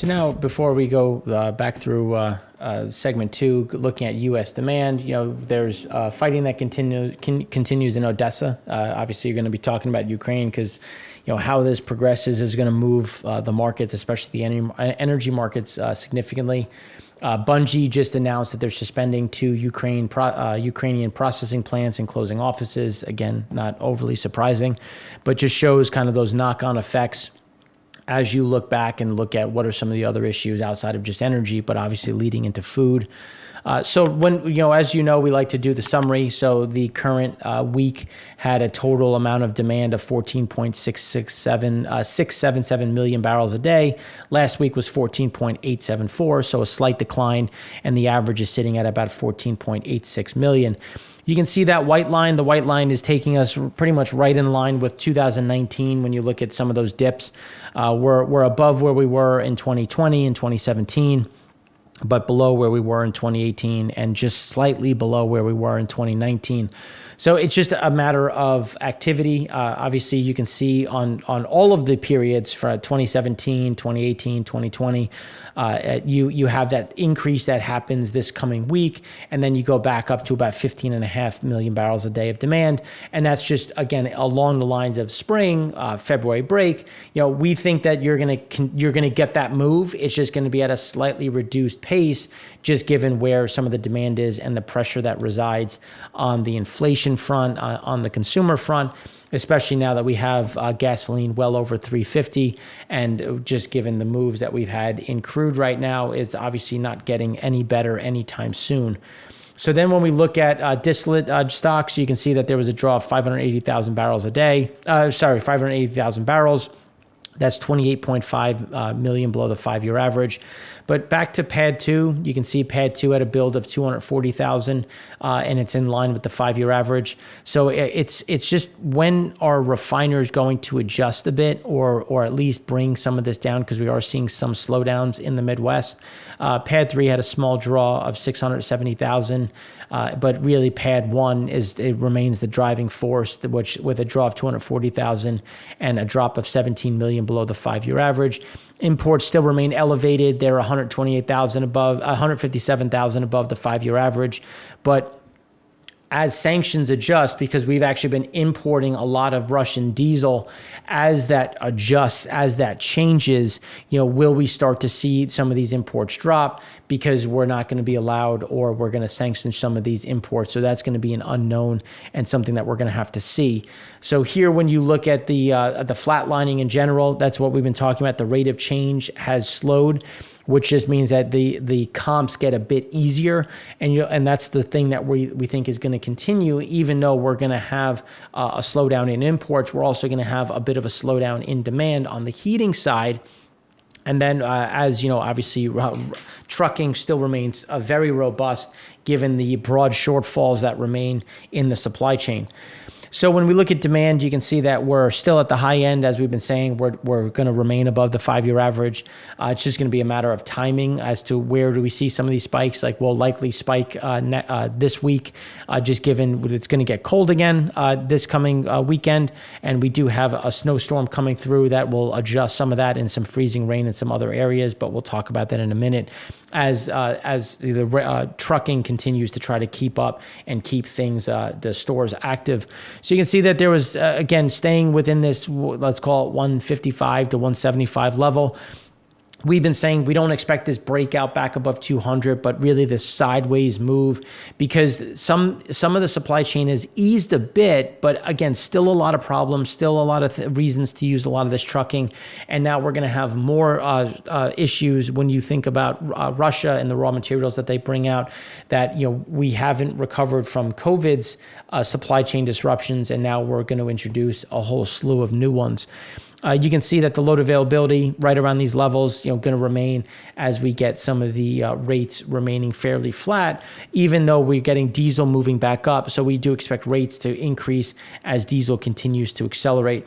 So now, before we go back through segment 2, looking at U.S. demand, there's fighting that continues in Odessa. Obviously, you're going to be talking about Ukraine because, how this progresses is going to move the markets, especially the energy markets, significantly. Bunge just announced that they're suspending 2 Ukrainian processing plants and closing offices. Again, not overly surprising, but just shows kind of those knock-on effects as you look back and look at what are some of the other issues outside of just energy, but obviously leading into food. So when, as you know, we like to do the summary. So the current week had a total amount of demand of 14.677 million barrels a day. Last week was 14.874, so a slight decline, and the average is sitting at about 14.86 million. You can see that white line. The white line is taking us pretty much right in line with 2019 when you look at some of those dips. We're above where we were in 2020 and 2017, but below where we were in 2018 and just slightly below where we were in 2019. So it's just a matter of activity. Obviously, you can see on all of the periods for 2017, 2018, 2020, you have that increase that happens this coming week, and then you go back up to about 15.5 million barrels a day of demand. And that's just, again, along the lines of spring, February break. We think that you're gonna get that move. It's just going to be at a slightly reduced pace, just given where some of the demand is and the pressure that resides on the inflation front, on the consumer front, especially now that we have gasoline well over $3.50, and just given the moves that we've had in crude right now, it's obviously not getting any better anytime soon. So then when we look at distillate stocks, you can see that there was a draw of 580,000 barrels a day. 580,000 barrels. That's 28.5 million below the 5-year average. But back to pad 2, you can see pad 2 had a build of 240,000, and it's in line with the 5-year average. So it's just, when are refiners going to adjust a bit, or at least bring some of this down, because we are seeing some slowdowns in the Midwest. Pad 3 had a small draw of 670,000, but really pad 1 it remains the driving force, which with a draw of 240,000 and a drop of 17 million below the 5-year average. Imports still remain elevated. They're 128,000 above, 157,000 above the 5-year average. But as sanctions adjust, because we've actually been importing a lot of Russian diesel, as that adjusts, as that changes, will we start to see some of these imports drop, because we're not going to be allowed, or we're going to sanction some of these imports. So that's going to be an unknown and something that we're going to have to see. So here, when you look at the flatlining in general, that's what we've been talking about. The rate of change has slowed, which just means that the comps get a bit easier, and that's the thing that we think is going to continue. Even though we're going to have a slowdown in imports, we're also going to have a bit of a slowdown in demand on the heating side. And then, as you know, obviously, trucking still remains very robust, given the broad shortfalls that remain in the supply chain. So when we look at demand, you can see that we're still at the high end. As we've been saying, we're going to remain above the 5-year average. It's just going to be a matter of timing as to where do we see some of these spikes. Like, we'll likely spike this week, just given it's going to get cold again this coming weekend. And we do have a snowstorm coming through that will adjust some of that, and some freezing rain in some other areas. But we'll talk about that in a minute, as the trucking continues to try to keep up and keep things, the stores active. So you can see that there was, again, staying within this, let's call it 155 to 175 level. We've been saying we don't expect this breakout back above 200, but really this sideways move, because some of the supply chain has eased a bit, but again, still a lot of problems, still a lot of reasons to use a lot of this trucking. And now we're going to have more issues when you think about Russia and the raw materials that they bring out, that we haven't recovered from COVID's supply chain disruptions, and now we're going to introduce a whole slew of new ones. You can see that the load availability right around these levels, going to remain as we get some of the rates remaining fairly flat, even though we're getting diesel moving back up. So we do expect rates to increase as diesel continues to accelerate.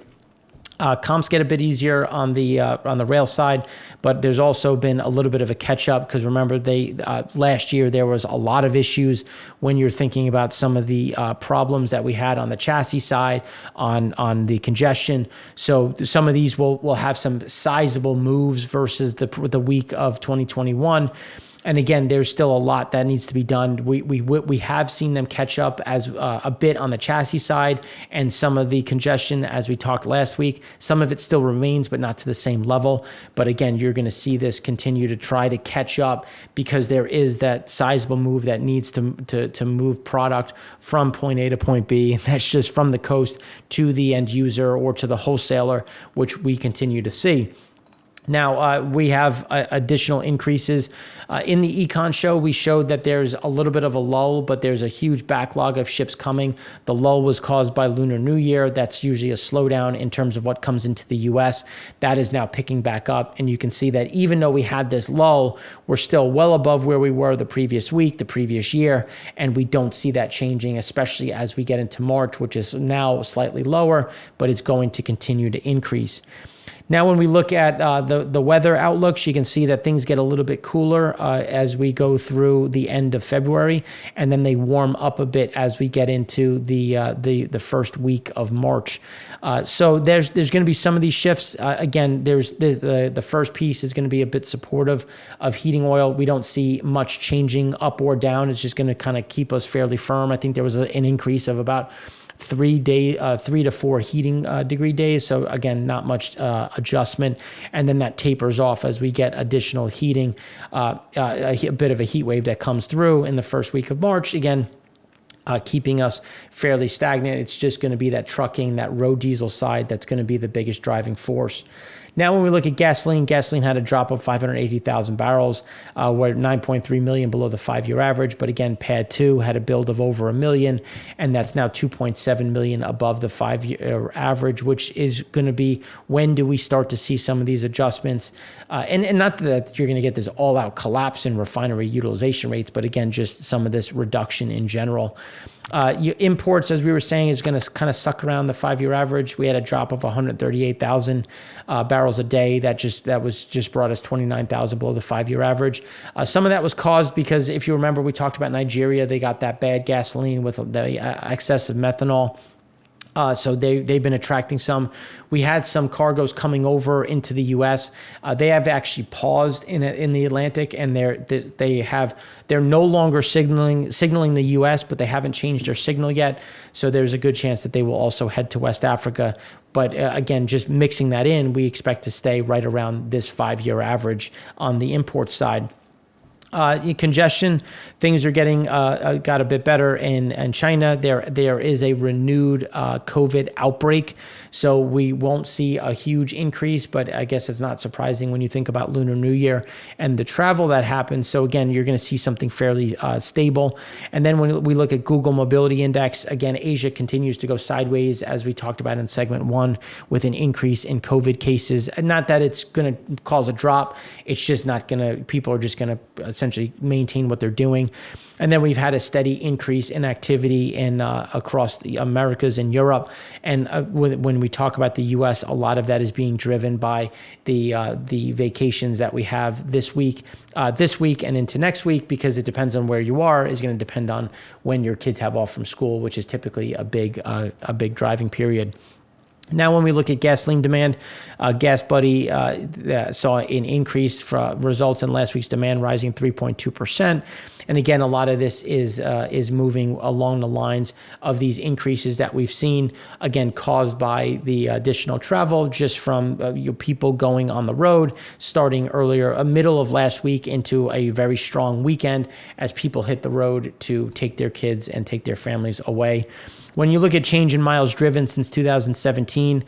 Comps get a bit easier on the rail side, but there's also been a little bit of a catch up because remember last year there was a lot of issues when you're thinking about some of the problems that we had on the chassis side on the congestion. So some of these will have some sizable moves versus the week of 2021. And again, there's still a lot that needs to be done. We have seen them catch up as a bit on the chassis side and some of the congestion, as we talked last week. Some of it still remains, but not to the same level. But again, you're going to see this continue to try to catch up because there is that sizable move that needs to move product from point A to point B. That's just from the coast to the end user or to the wholesaler, which we continue to see. Now, we have additional increases. In the Econ show, we showed that there's a little bit of a lull, but there's a huge backlog of ships coming. The lull was caused by Lunar New Year. That's usually a slowdown in terms of what comes into the U.S. That is now picking back up. And you can see that even though we had this lull, we're still well above where we were the previous week, the previous year. And we don't see that changing, especially as we get into March, which is now slightly lower, but it's going to continue to increase. Now, when we look at the weather outlooks, you can see that things get a little bit cooler as we go through the end of February, and then they warm up a bit as we get into the first week of March. So there's going to be some of these shifts. Again, there's the first piece is going to be a bit supportive of heating oil. We don't see much changing up or down. It's just going to kind of keep us fairly firm. I think there was an increase of about 3 to 4 heating degree days. So again, not much adjustment. And then that tapers off as we get additional heating, a bit of a heat wave that comes through in the first week of March. Again, keeping us fairly stagnant. It's just going to be that trucking, that road diesel side that's going to be the biggest driving force. Now, when we look at gasoline had a drop of 580,000 barrels. We're at 9.3 million below the 5-year average. But again, PADD 2 had a build of over 1 million, and that's now 2.7 million above the 5-year average, which is going to be when do we start to see some of these adjustments? And not that you're going to get this all-out collapse in refinery utilization rates, but again, just some of this reduction in general. Imports, as we were saying, is going to kind of suck around the 5-year average. We had a drop of 138,000 barrels a day. That just brought us 29,000 below the 5-year average. Some of that was caused because, if you remember, we talked about Nigeria. They got that bad gasoline with the excess of methanol. So they've been attracting some. We had some cargoes coming over into the U.S. They have actually paused in the Atlantic, and they're no longer signaling the U.S., but they haven't changed their signal yet. So there's a good chance that they will also head to West Africa. But again, just mixing that in, we expect to stay right around this 5-year average on the import side. Congestion, things are getting got a bit better in China. There is a renewed COVID outbreak, so we won't see a huge increase, but I guess it's not surprising when you think about Lunar New Year and the travel that happens. So again, you're going to see something fairly stable. And then when we look at Google Mobility Index, again, Asia continues to go sideways, as we talked about in segment 1, with an increase in COVID cases. And not that it's going to cause a drop, it's just not going to, people are just going to essentially maintain what they're doing. And then we've had a steady increase in activity in across the Americas and Europe. And when we talk about the U.S., a lot of that is being driven by the vacations that we have this week and into next week, because it depends on where you are, is going to depend on when your kids have off from school, which is typically a big driving period. Now, when we look at gasoline demand, Gas Buddy saw an increase for results in last week's demand, rising 3.2%. And again, a lot of this is moving along the lines of these increases that we've seen, again, caused by the additional travel, just from people going on the road, starting earlier, middle of last week into a very strong weekend as people hit the road to take their kids and take their families away. When you look at change in miles driven since 2017,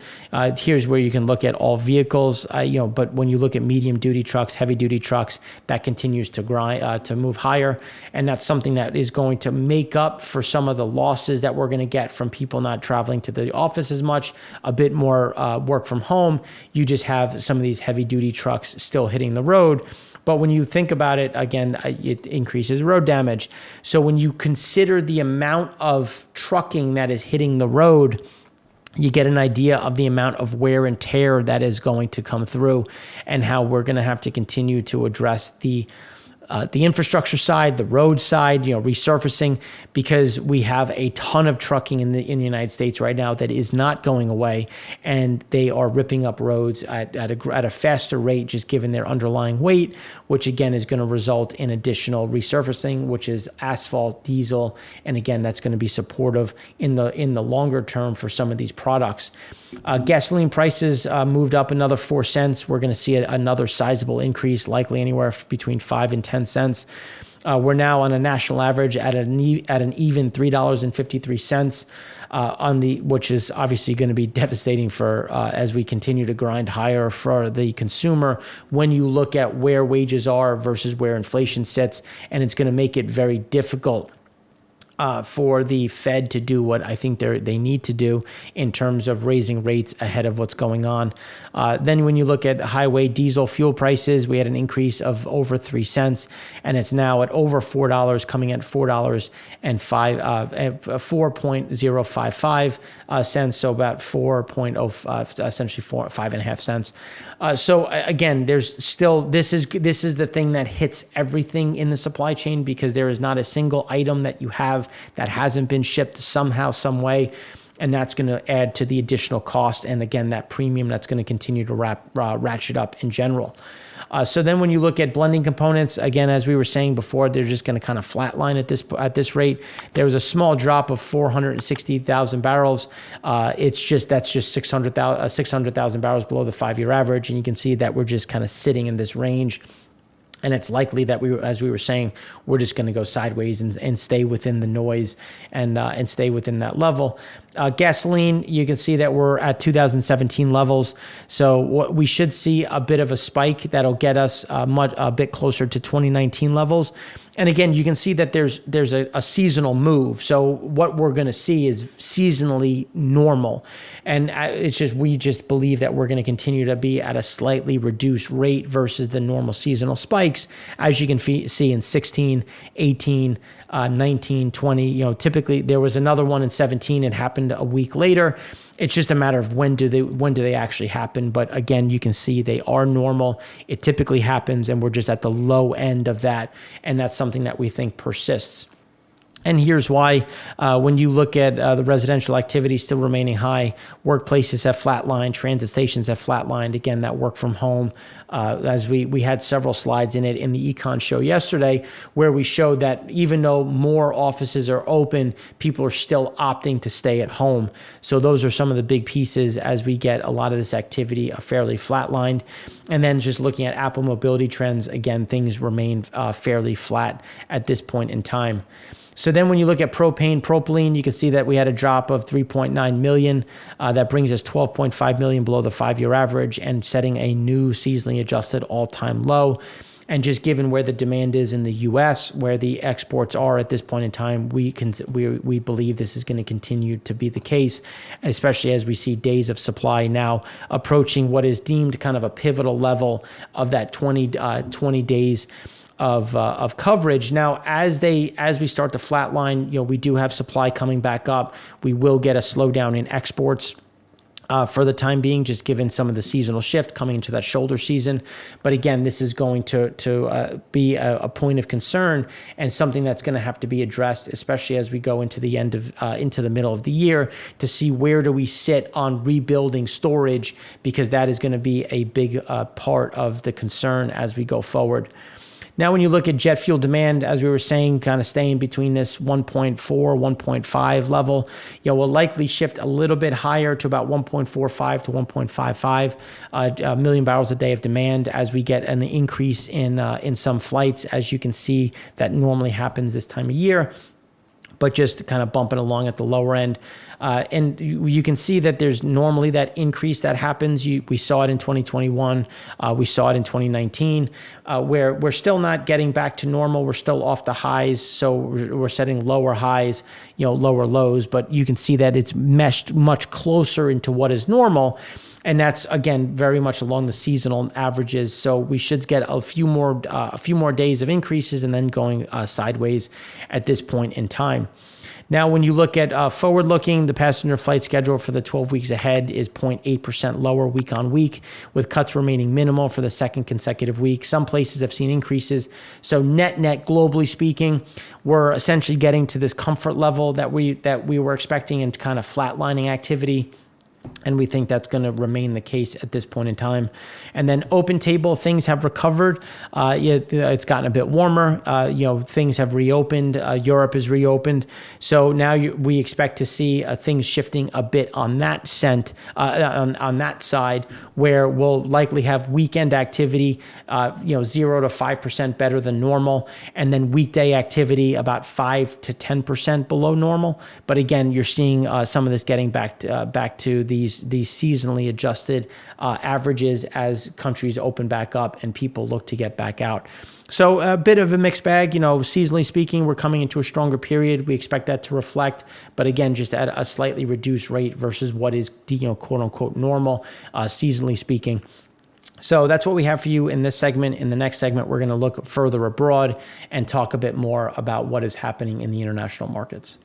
here's where you can look at all vehicles. But when you look at medium duty trucks, heavy duty trucks, that continues to grind to move higher, and that's something that is going to make up for some of the losses that we're going to get from people not traveling to the office as much. A bit more work from home. You just have some of these heavy duty trucks still hitting the road. But when you think about it, again, it increases road damage. So when you consider the amount of trucking that is hitting the road, you get an idea of the amount of wear and tear that is going to come through, and how we're going to have to continue to address the infrastructure side, the road side, resurfacing, because we have a ton of trucking in the United States right now that is not going away, and they are ripping up roads at a faster rate, just given their underlying weight, which again is going to result in additional resurfacing, which is asphalt, diesel, and again that's going to be supportive in the longer term for some of these products. Gasoline prices moved up another 4 cents. We're going to see another sizable increase, likely anywhere between 5 and 10 cents. We're now on a national average at an even $3.53 which is obviously going to be devastating for as we continue to grind higher for the consumer. When you look at where wages are versus where inflation sits, and it's going to make it very difficult for the Fed to do what I think they need to do in terms of raising rates ahead of what's going on. Then when you look at highway diesel fuel prices, we had an increase of over 3 cents, and it's now at over $4, coming at $4.055 cents, so about 4.05, essentially 5.5 cents. So again, there's still, this is the thing that hits everything in the supply chain, because there is not a single item that you have that hasn't been shipped somehow, some way, and that's going to add to the additional cost, and again that premium that's going to continue to ratchet up in general. So then when you look at blending components, again, as we were saying before, they're just going to kind of flatline at this rate. There was a small drop of 460,000 barrels. That's just 600,000 barrels below the 5-year average, and you can see that we're just kind of sitting in this range. And it's likely that as we were saying, we're just going to go sideways and stay within the noise and stay within that level. Gasoline, you can see that we're at 2017 levels. So we should see a bit of a spike that'll get us a bit closer to 2019 levels. And again, you can see that there's a seasonal move. So what we're going to see is seasonally normal. And we just believe that we're going to continue to be at a slightly reduced rate versus the normal seasonal spikes, as you can see in 16, 18, 19, 20. Typically there was another one in 17. It happened a week later. It's just a matter of when do they actually happen. But again, you can see they are normal. It typically happens, and we're just at the low end of that. And that's something that we think persists. And here's why. When you look at the residential activity still remaining high, workplaces have flatlined, transit stations have flatlined. Again, that work from home, as we had several slides in it in the Econ show yesterday, where we showed that even though more offices are open, people are still opting to stay at home. So those are some of the big pieces as we get a lot of this activity fairly flatlined. And then just looking at Apple mobility trends, again, things remain fairly flat at this point in time. So then when you look at propane, you can see that we had a drop of 3.9 million. That brings us 12.5 million below the 5-year average and setting a new seasonally adjusted all-time low. And just given where the demand is in the U.S., where the exports are at this point in time, we believe this is going to continue to be the case, especially as we see days of supply now approaching what is deemed kind of a pivotal level of that 20 days of coverage. Now, as we start to flatline, we do have supply coming back up. We will get a slowdown in exports for the time being, just given some of the seasonal shift coming into that shoulder season. But again, this is going to be a point of concern and something that's going to have to be addressed, especially as we go into the into the middle of the year, to see where do we sit on rebuilding storage, because that is going to be a big part of the concern as we go forward. Now, when you look at jet fuel demand, as we were saying, kind of staying between this 1.4, 1.5 level, will likely shift a little bit higher to about 1.45 to 1.55 million barrels a day of demand as we get an increase in some flights, as you can see that normally happens this time of year, but just kind of bumping along at the lower end. And you can see that there's normally that increase that happens. We saw it in 2021. We saw it in 2019, where we're still not getting back to normal. We're still off the highs. So we're setting lower highs, lower lows, but you can see that it's meshed much closer into what is normal. And that's, again, very much along the seasonal averages. So we should get a few more days of increases and then going sideways at this point in time. Now, when you look at forward-looking, the passenger flight schedule for the 12 weeks ahead is 0.8% lower week on week, with cuts remaining minimal for the second consecutive week. Some places have seen increases. So net, globally speaking, we're essentially getting to this comfort level that we were expecting and kind of flatlining activity. And we think that's going to remain the case at this point in time. And then open table, things have recovered. It's gotten a bit warmer. Things have reopened. Europe is reopened. So now we expect to see things shifting a bit on that on that side, where we'll likely have weekend activity, 0 to 5% better than normal, and then weekday activity about 5 to 10% below normal. But again, you're seeing some of this getting back to these seasonally adjusted averages as countries open back up and people look to get back out. So a bit of a mixed bag. Seasonally speaking, we're coming into a stronger period. We expect that to reflect, but again, just at a slightly reduced rate versus what is, quote unquote, normal, seasonally speaking. So that's what we have for you in this segment. In the next segment, we're going to look further abroad and talk a bit more about what is happening in the international markets.